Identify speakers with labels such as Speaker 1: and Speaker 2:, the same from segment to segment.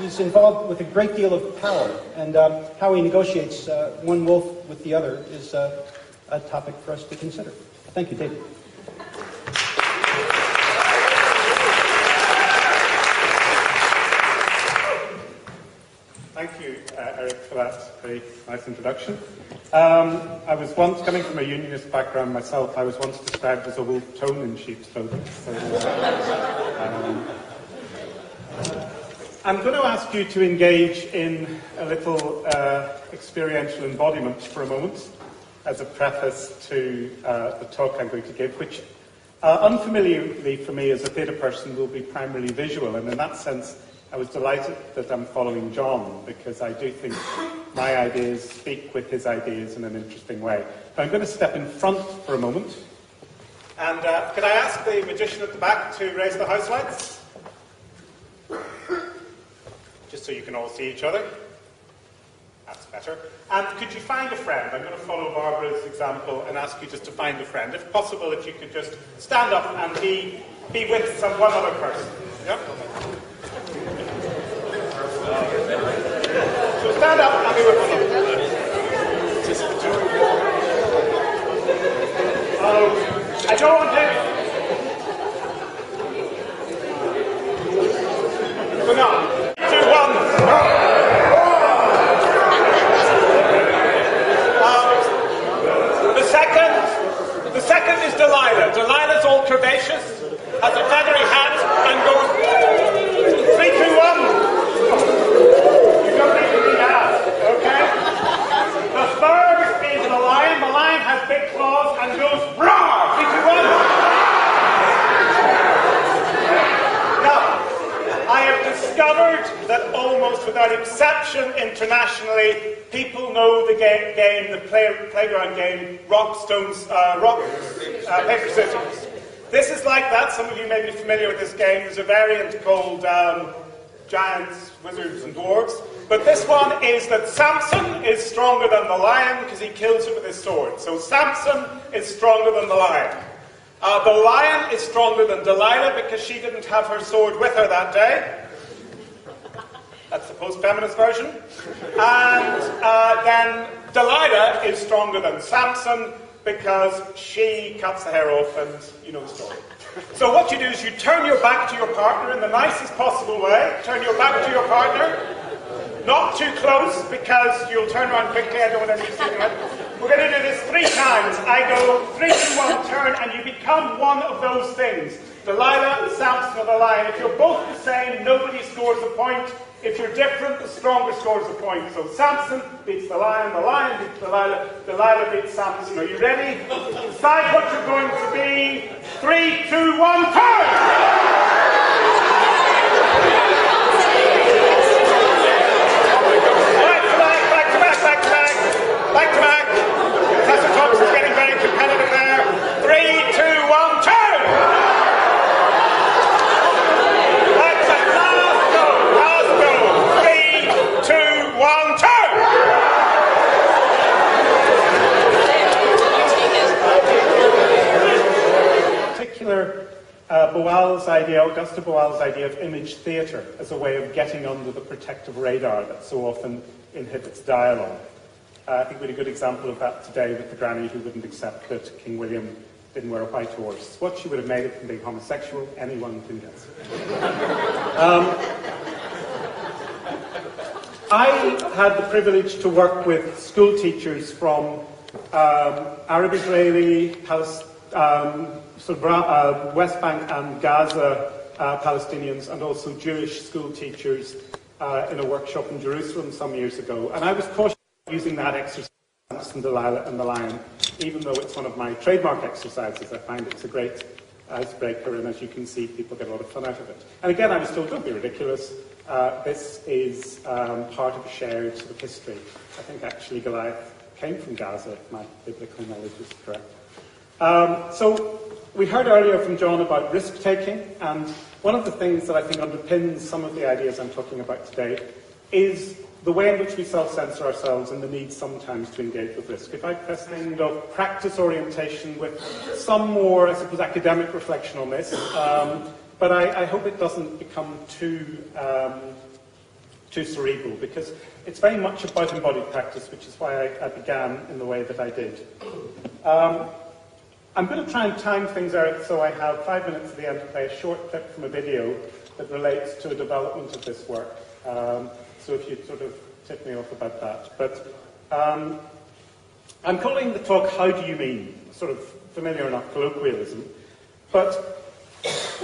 Speaker 1: he's involved with a great deal of power, and how he negotiates one wolf with the other is a topic for us to consider. Thank you, David.
Speaker 2: Thank you, Eric, for that very nice introduction. I was once, coming from a unionist background myself, I was once described as a wolf tone in sheep's clothing. So, I'm going to ask you to engage in a little experiential embodiment for a moment as a preface to the talk I'm going to give, which unfamiliarly for me as a theatre person will be primarily visual, and in that sense I was delighted that I'm following John, because I do think my ideas speak with his ideas in an interesting way. So I'm going to step in front for a moment. And could I ask the magician at the back to raise the house lights? Just so you can all see each other. That's better. And could you find a friend? I'm going to follow Barbara's example and ask you just to find a friend. If possible, if you could just stand up and be with one other person. Yeah? So stand up and be with one another. I don't want to. So now, 2, 1. The second is Delilah. Delilah's all curvaceous, has a feathery hat, and goes 3, 2, 1. You don't need to be that, okay? The third is the lion. The lion has big claws and goes roar. 3, 2, 1. Now, I have discovered that almost without exception internationally, people know the game, the playground game, rock, paper, scissors. This is like that. Some of you may be familiar with this game. There's a variant called Giants, Wizards and Dwarves. But this one is that Samson is stronger than the lion because he kills it with his sword. So Samson is stronger than the lion. The lion is stronger than Delilah because she didn't have her sword with her that day. That's the post-feminist version. And then Delilah is stronger than Samson because she cuts the hair off, and you know the story. So what you do is you turn your back to your partner in the nicest possible way. Turn your back to your partner. Not too close, because you'll turn around quickly. I don't want anyone to see it. We're going to do this 3 times. I go 3, 2, 1, turn, and you become one of those things. Delilah, Samson, or the lion. If you're both the same, nobody scores a point. If you're different, the stronger scores a point. So Samson beats the lion beats Delilah, Delilah beats Samson. Are you ready? Decide what you're going to be. 3, 2, 1, turn! Back to back. Professor Thompson is getting very competitive there. 3, 2, 1, turn! Last go. 3, 2, 1, turn! In particular, Augusta Boal's idea of image theatre as a way of getting under the protective radar that so often inhibits dialogue. I think we had a good example of that today with the granny who wouldn't accept that King William didn't wear a white horse. What she would have made it from being homosexual, anyone can guess. I had the privilege to work with school teachers from Arab Israeli, West Bank and Gaza Palestinians, and also Jewish school teachers in a workshop in Jerusalem some years ago. And I was cautious using that exercise in Delilah and the Lion, even though it's one of my trademark exercises. I find it's a great icebreaker, and as you can see, people get a lot of fun out of it. And again, I was told, don't be ridiculous. This is part of a shared sort of history. I think actually Goliath came from Gaza, if my biblical knowledge is correct. So we heard earlier from John about risk-taking, and one of the things that I think underpins some of the ideas I'm talking about today is the way in which we self-censor ourselves and the need sometimes to engage with risk. If I press the end of practice orientation with some more, I suppose, academic reflection on this, but I hope it doesn't become too too cerebral, because it's very much about embodied practice, which is why I began in the way that I did. I'm going to try and time things out so I have 5 minutes at the end to play a short clip from a video that relates to a development of this work. So if you'd sort of tip me off about that. But I'm calling the talk How Do You Mean? Sort of familiar enough colloquialism. But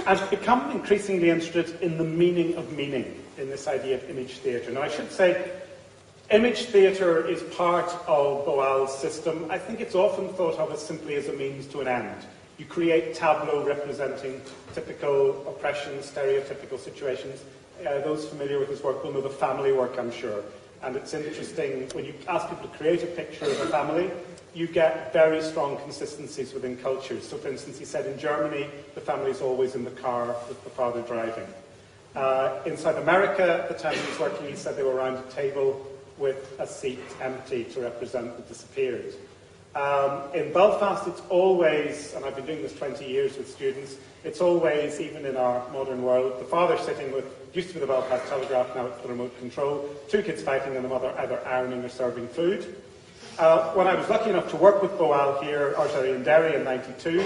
Speaker 2: I've become increasingly interested in the meaning of meaning in this idea of image theatre. Now I should say, image theatre is part of Boal's system. I think it's often thought of as simply as a means to an end. You create tableaux representing typical oppression, stereotypical situations. Those familiar with his work will know the family work, I'm sure. And it's interesting, when you ask people to create a picture of a family, you get very strong consistencies within cultures. So, for instance, he said in Germany, the family's always in the car with the father driving. In South America, at the time he was working, he said they were around a table with a seat empty to represent the disappeared. In Belfast, it's always, and I've been doing this 20 years with students, it's always, even in our modern world, the father sitting with, used to be the Belfast Telegraph, now it's the remote control, 2 kids fighting and the mother either ironing or serving food. When I was lucky enough to work with Boal here, or sorry, in Derry in '92,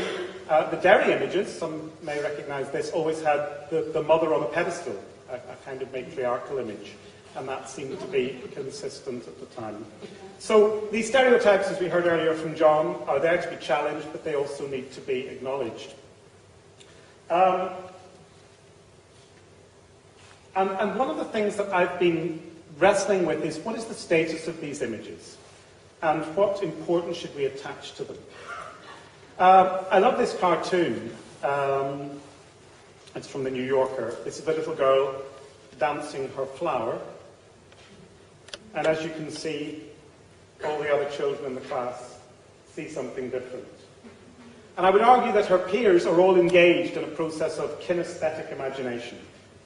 Speaker 2: the Derry images, some may recognise this, always had the mother on a pedestal, a kind of matriarchal image. And that seemed to be consistent at the time. So these stereotypes, as we heard earlier from John, are there to be challenged, but they also need to be acknowledged. And one of the things that I've been wrestling with is, what is the status of these images? And what importance should we attach to them? I love this cartoon. It's from the New Yorker. This is a little girl dancing her flower. And as you can see, all the other children in the class see something different. And I would argue that her peers are all engaged in a process of kinesthetic imagination,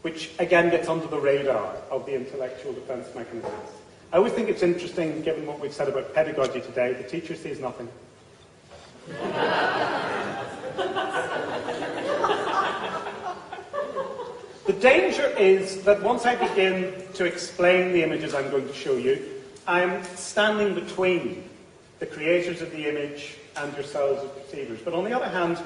Speaker 2: which again gets under the radar of the intellectual defense mechanisms. I always think it's interesting, given what we've said about pedagogy today, the teacher sees nothing. The danger is that once I begin to explain the images I'm going to show you, I'm standing between the creators of the image and yourselves as perceivers. But on the other hand,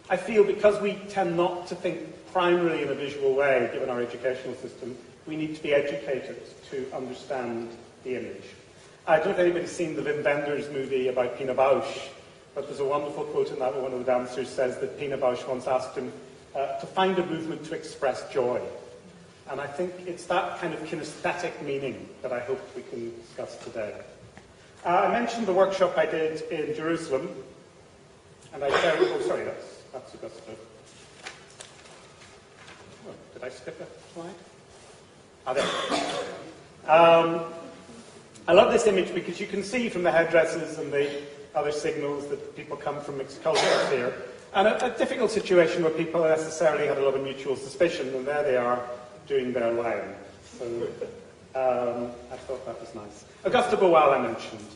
Speaker 2: I feel because we tend not to think primarily in a visual way, given our educational system, we need to be educated to understand the image. I don't know if anybody's seen the Wim Wenders movie about Pina Bausch, but there's a wonderful quote in that where one of the dancers says that Pina Bausch once asked him to find a movement to express joy. And I think it's that kind of kinesthetic meaning that I hope we can discuss today. I mentioned the workshop I did in Jerusalem, and I shared, oh sorry, that's Augusta. Oh, did I skip a slide? There. I love this image because you can see from the headdresses and the other signals that people come from mixed cultures here. And a difficult situation where people necessarily had a lot of mutual suspicion, and there they are doing their line. So I thought that was nice. Augusta Boal, I mentioned,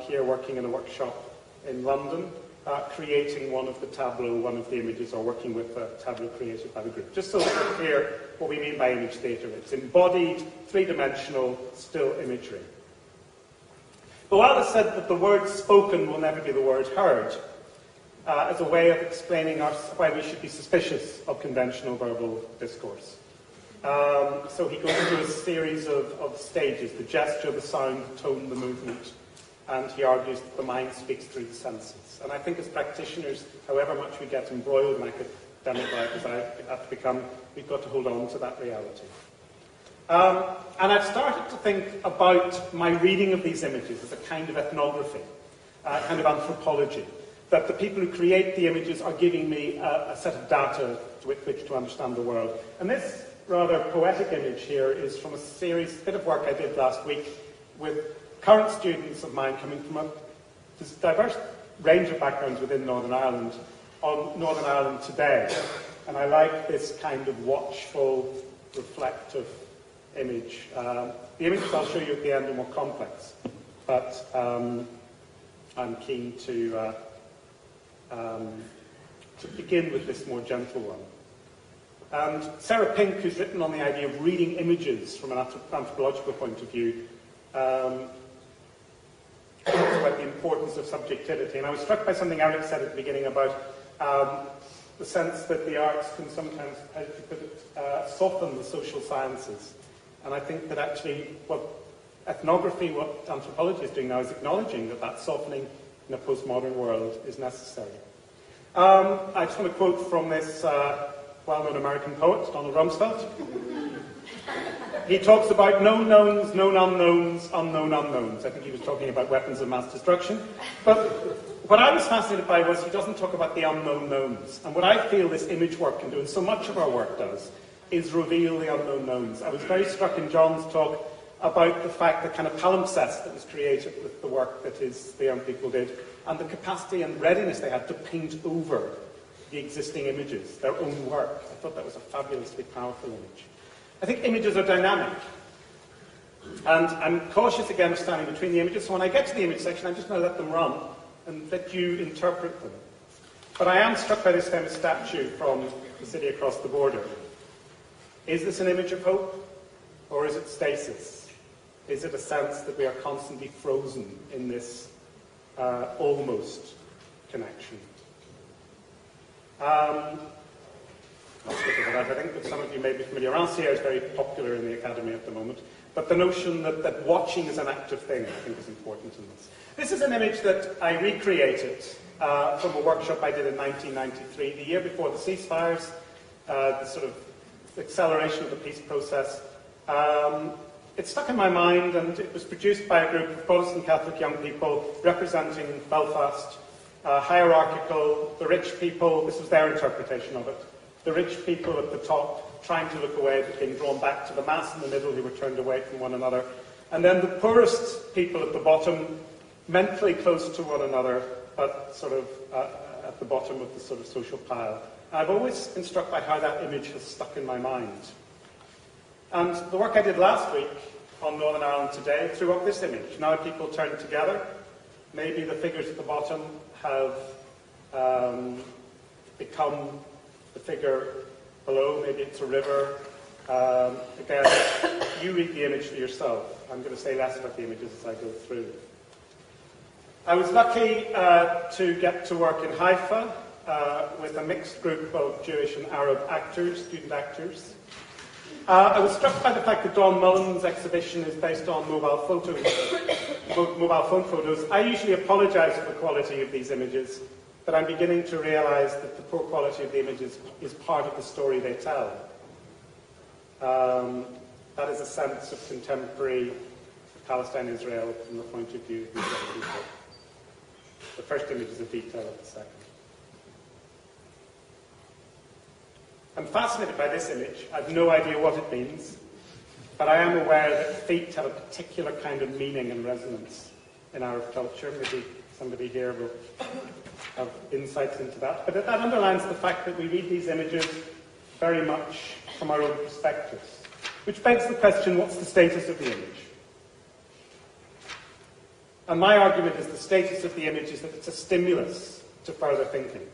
Speaker 2: here working in a workshop in London, creating one of the tableaux, one of the images, or working with a tableau created by the group. Just so that we're clear what we mean by image theatre. It's embodied, three-dimensional, still imagery. Boal has said that the word spoken will never be the word heard, as a way of explaining why we should be suspicious of conventional verbal discourse. So he goes through a series of stages: the gesture, the sound, the tone, the movement, and he argues that the mind speaks through the senses. And I think as practitioners, however much we get embroiled in academic life, as I have to become, we've got to hold on to that reality. And I've started to think about my reading of these images as a kind of ethnography, a kind of anthropology, that the people who create the images are giving me a set of data with which to understand the world. And this rather poetic image here is from a bit of work I did last week with current students of mine coming from a diverse range of backgrounds within Northern Ireland, on Northern Ireland today. And I like this kind of watchful, reflective image. The images I'll show you at the end are more complex, but I'm keen to begin with this more gentle one. And Sarah Pink, who's written on the idea of reading images from an anthropological point of view, talks about the importance of subjectivity. And I was struck by something Eric said at the beginning about the sense that the arts can sometimes, how do you put it, soften the social sciences. And I think that actually what ethnography, what anthropology is doing now is acknowledging that that softening in a postmodern world is necessary. I just want to quote from this well-known American poet, Donald Rumsfeld. He talks about known knowns, known unknowns, unknown unknowns. I think he was talking about weapons of mass destruction. But what I was fascinated by was he doesn't talk about the unknown knowns. And what I feel this image work can do, and so much of our work does, is reveal the unknown knowns. I was very struck in John's talk about the fact that kind of palimpsest that was created with the work that the young people did, and the capacity and readiness they had to paint over the existing images, their own work. I thought that was a fabulously powerful image. I think images are dynamic. And I'm cautious again of standing between the images, so when I get to the image section, I'm just going to let them run and let you interpret them. But I am struck by this famous statue from the city across the border. Is this an image of hope, or is it stasis? Is it a sense that we are constantly frozen in this almost connection? I'll skip over that. I think that some of you may be familiar. Rancière is very popular in the academy at the moment, but the notion that watching is an active thing, I think, is important in this. This is an image that I recreated from a workshop I did in 1993, the year before the ceasefires, the sort of acceleration of the peace process. It stuck in my mind, and it was produced by a group of Protestant Catholic young people representing Belfast, hierarchical, the rich people, this was their interpretation of it, the rich people at the top trying to look away, but being drawn back to the mass in the middle who were turned away from one another, and then the poorest people at the bottom, mentally close to one another, but sort of at the bottom of the sort of social pile. I've always been struck by how that image has stuck in my mind. And the work I did last week on Northern Ireland Today threw up this image. Now people turn together. Maybe the figures at the bottom have become the figure below. Maybe it's a river. Again, you read the image for yourself. I'm going to say less about the images as I go through. I was lucky to get to work in Haifa with a mixed group of Jewish and Arab actors, student actors. I was struck by the fact that Dawn Mullen's exhibition is based on mobile phone photos. I usually apologise for the quality of these images, but I'm beginning to realise that the poor quality of the images is part of the story they tell. That is a sense of contemporary Palestine-Israel from the point of view of these young people. The first image is a detail of the second. I'm fascinated by this image. I have no idea what it means, but I am aware that feet have a particular kind of meaning and resonance in Arab culture. Maybe somebody here will have insights into that. But that underlines the fact that we read these images very much from our own perspectives, which begs the question, what's the status of the image? And my argument is the status of the image is that it's a stimulus to further thinking.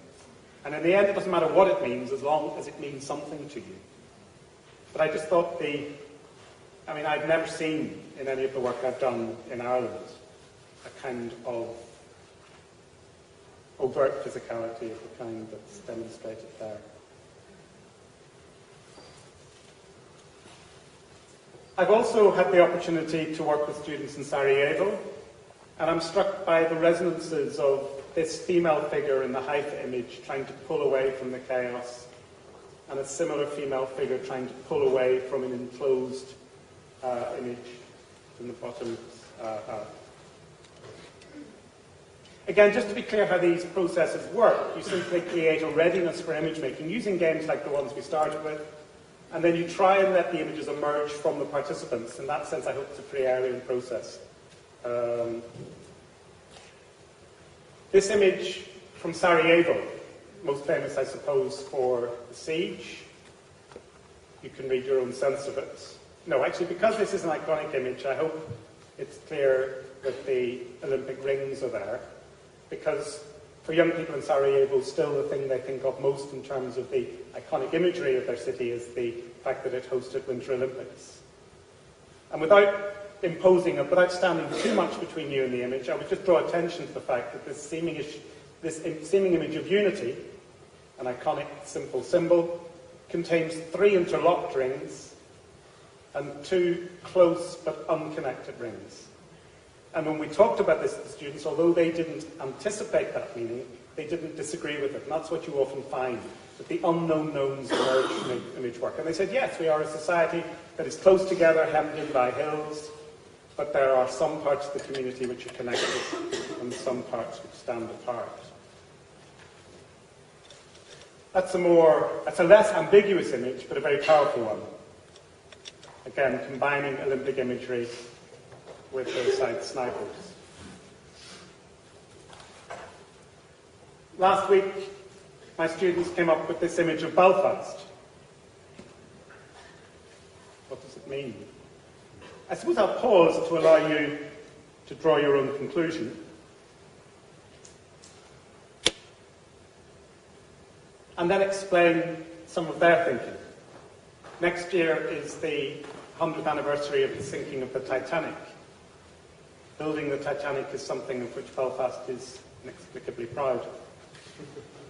Speaker 2: And in the end, it doesn't matter what it means, as long as it means something to you. But I just thought I've never seen in any of the work I've done in Ireland a kind of overt physicality of the kind that's demonstrated there. I've also had the opportunity to work with students in Sarajevo, and I'm struck by the resonances of this female figure in the Haifa image trying to pull away from the chaos, and a similar female figure trying to pull away from an enclosed image in the bottom half. Again, just to be clear how these processes work, you simply create a readiness for image making using games like the ones we started with, and then you try and let the images emerge from the participants. In that sense, I hope it's a pre-Aryan process. This image from Sarajevo, most famous, I suppose, for the siege. You can read your own sense of it. No, actually, because this is an iconic image, I hope it's clear that the Olympic rings are there, because For young people in Sarajevo, still the thing they think of most in terms of the iconic imagery of their city is the fact that it hosted Winter Olympics. And without standing too much between you and the image, I would just draw attention to the fact that this seeming image of unity, an iconic simple symbol, contains 3 interlocked rings and 2 close but unconnected rings. And when we talked about this to the students, although they didn't anticipate that meaning, they didn't disagree with it. And that's what you often find, that the unknown knowns emerge from image work. And they said, yes, we are a society that is close together, hemmed in by hills, but there are some parts of the community which are connected and some parts which stand apart. That's a less ambiguous image, but a very powerful one. Again, combining Olympic imagery with hillside snipers. Last week, my students came up with this image of Belfast. What does it mean? I suppose I'll pause to allow you to draw your own conclusion. And then explain some of their thinking. Next year is the 100th anniversary of the sinking of the Titanic. Building the Titanic is something of which Belfast is inexplicably proud.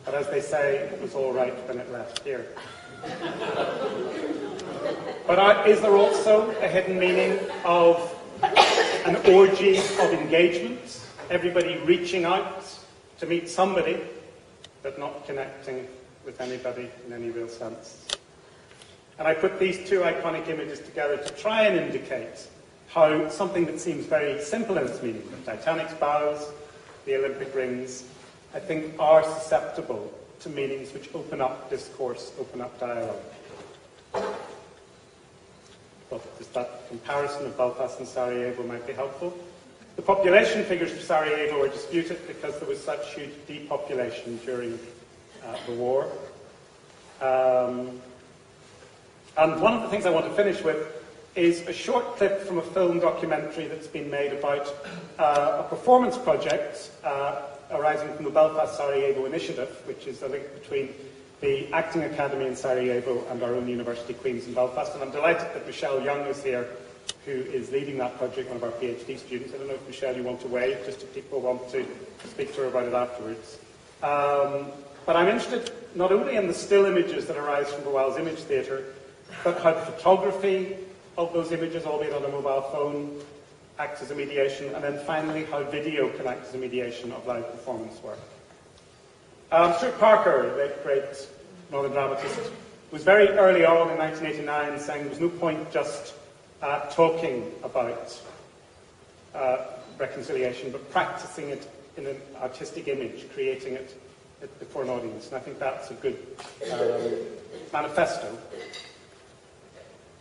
Speaker 2: But as they say, it was all right when it left here. But is there also a hidden meaning of an orgy of engagement? Everybody reaching out to meet somebody, but not connecting with anybody in any real sense. And I put these 2 iconic images together to try and indicate how something that seems very simple in its meaning, the Titanic's bows, the Olympic rings, I think are susceptible to meanings which open up discourse, open up dialogue. But just that comparison of Belfast and Sarajevo might be helpful. The population figures for Sarajevo are disputed because there was such huge depopulation during the war. And one of the things I want to finish with is a short clip from a film documentary that's been made about a performance project arising from the Belfast-Sarajevo Initiative, which is a link between the Acting Academy in Sarajevo and our own University Queen's in Belfast. And I'm delighted that Michelle Young is here, who is leading that project, one of our PhD students. I don't know if, Michelle, you want to wave, just if people want to speak to her about it afterwards. But I'm interested not only in the still images that arise from the Wells Image Theatre, but how the photography of those images, albeit on a mobile phone, acts as a mediation, and then finally how video can act as a mediation of live performance work. Stuart Parker, the great Northern dramatist, was very early on in 1989 saying there was no point just talking about reconciliation, but practicing it in an artistic image, creating it before an audience. And I think that's a good manifesto.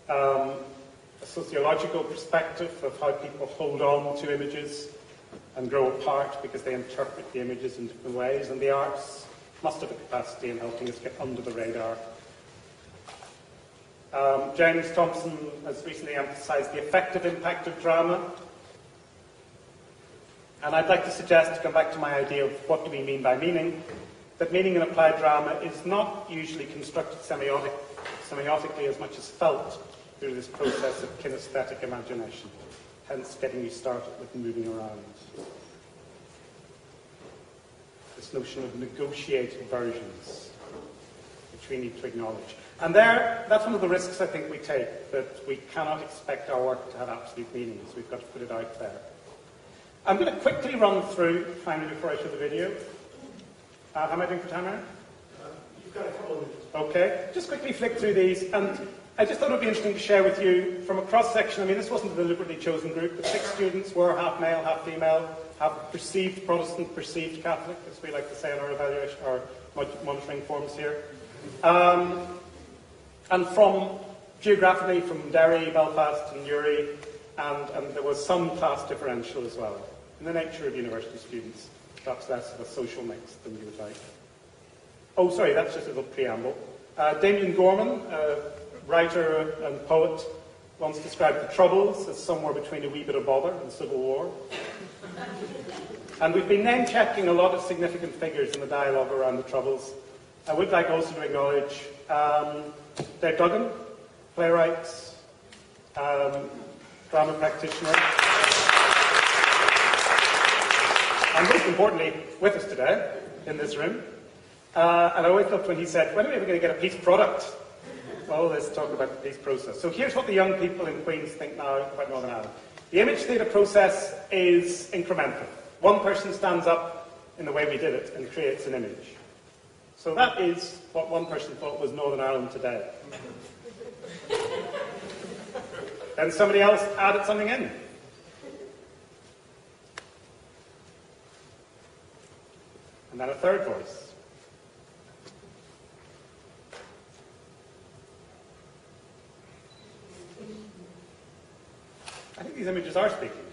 Speaker 2: A sociological perspective of how people hold on to images and grow apart because they interpret the images in different ways, and the arts must have a capacity in helping us get under the radar. James Thompson has recently emphasised the effective impact of drama, and I'd like to suggest, to come back to my idea of what do we mean by meaning, that meaning in applied drama is not usually constructed semiotically as much as felt through this process of kinesthetic imagination, hence getting you started with moving around. This notion of negotiated versions, which we need to acknowledge. And that's one of the risks I think we take, that we cannot expect our work to have absolute meanings. We've got to put it out there. I'm going to quickly run through, finally, before I show the video. How am I doing for time, Aaron?
Speaker 3: You've got a couple of minutes.
Speaker 2: Okay, just quickly flick through these, and I just thought it would be interesting to share with you from a cross-section. I mean, this wasn't a deliberately chosen group, but 6 students were half male, half female, half perceived Protestant, perceived Catholic, as we like to say in our evaluation, our monitoring forms here. And from, geographically, from Derry, Belfast, and Uri, and there was some class differential as well. In the nature of university students, perhaps less of a social mix than you would like. Oh, sorry, that's just a little preamble. Damien Gorman, writer and poet, once described the Troubles as somewhere between a wee bit of bother and civil war. And we've been name-checking a lot of significant figures in the dialogue around the Troubles. I would like also to acknowledge Dave Duggan, playwright, drama practitioner, and most importantly, with us today, in this room. And I always loved when he said, when are we ever going to get a peace product? Well, let's talk about the peace process. So here's what the young people in Queens think now about Northern Ireland. The image theatre process is incremental. One person stands up in the way we did it and creates an image. So that is what one person thought was Northern Ireland today. Then somebody else added something in. And then a third voice. I think these images are speaking.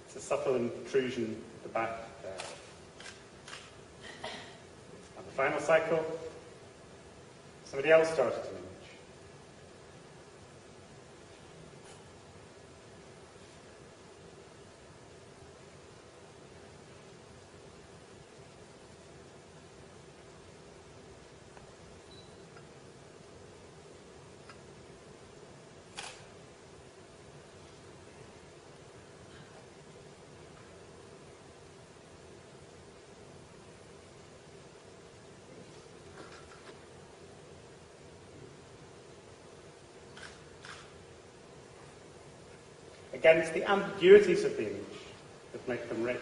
Speaker 2: It's a subtle intrusion at the back there. And the final cycle, somebody else started an image. Again, it's the ambiguities of the image that make them rich.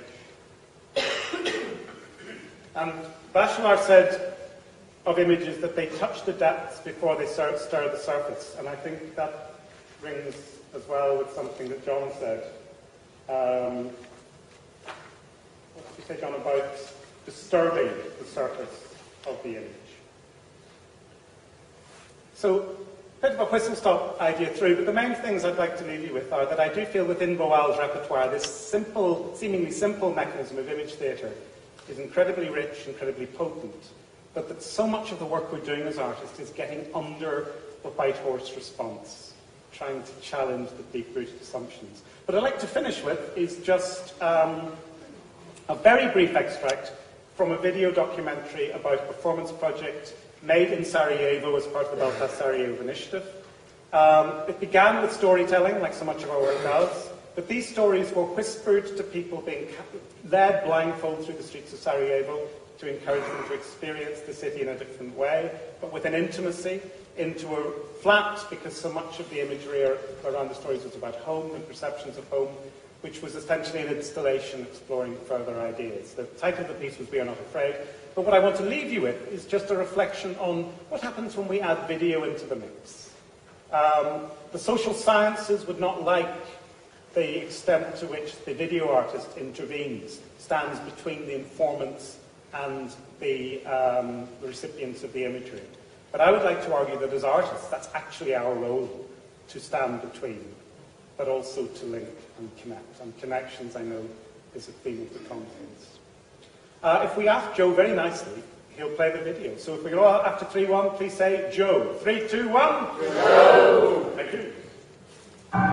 Speaker 2: And Bachelard said of images that they touch the depths before they stir the surface. And I think that rings as well with something that John said. What did you say, John, about disturbing the surface of the image? So, a bit of a whistle-stop idea through, but the main things I'd like to leave you with are that I do feel within Boal's repertoire, this simple, seemingly simple mechanism of image theatre is incredibly rich, incredibly potent, but that so much of the work we're doing as artists is getting under the white horse response, trying to challenge the deep-rooted assumptions. What I'd like to finish with is just a very brief extract from a video documentary about a performance project made in Sarajevo as part of the Belfast Sarajevo Initiative. It began with storytelling, like so much of our work does, but these stories were whispered to people being led blindfold through the streets of Sarajevo to encourage them to experience the city in a different way, but with an intimacy, into a flat, because so much of the imagery around the stories was about home and perceptions of home, which was essentially an installation exploring further ideas. The title of the piece was We Are Not Afraid, but what I want to leave you with is just a reflection on what happens when we add video into the mix. The social sciences would not like the extent to which the video artist intervenes, stands between the informants and the recipients of the imagery. But I would like to argue that as artists, that's actually our role, to stand between, but also to link and connect. And connections, I know, is a theme of the conference. If we ask Joe very nicely, he'll play the video. So if we go after 3-1, please say Joe. 3, 2, 1. Joe! Thank you.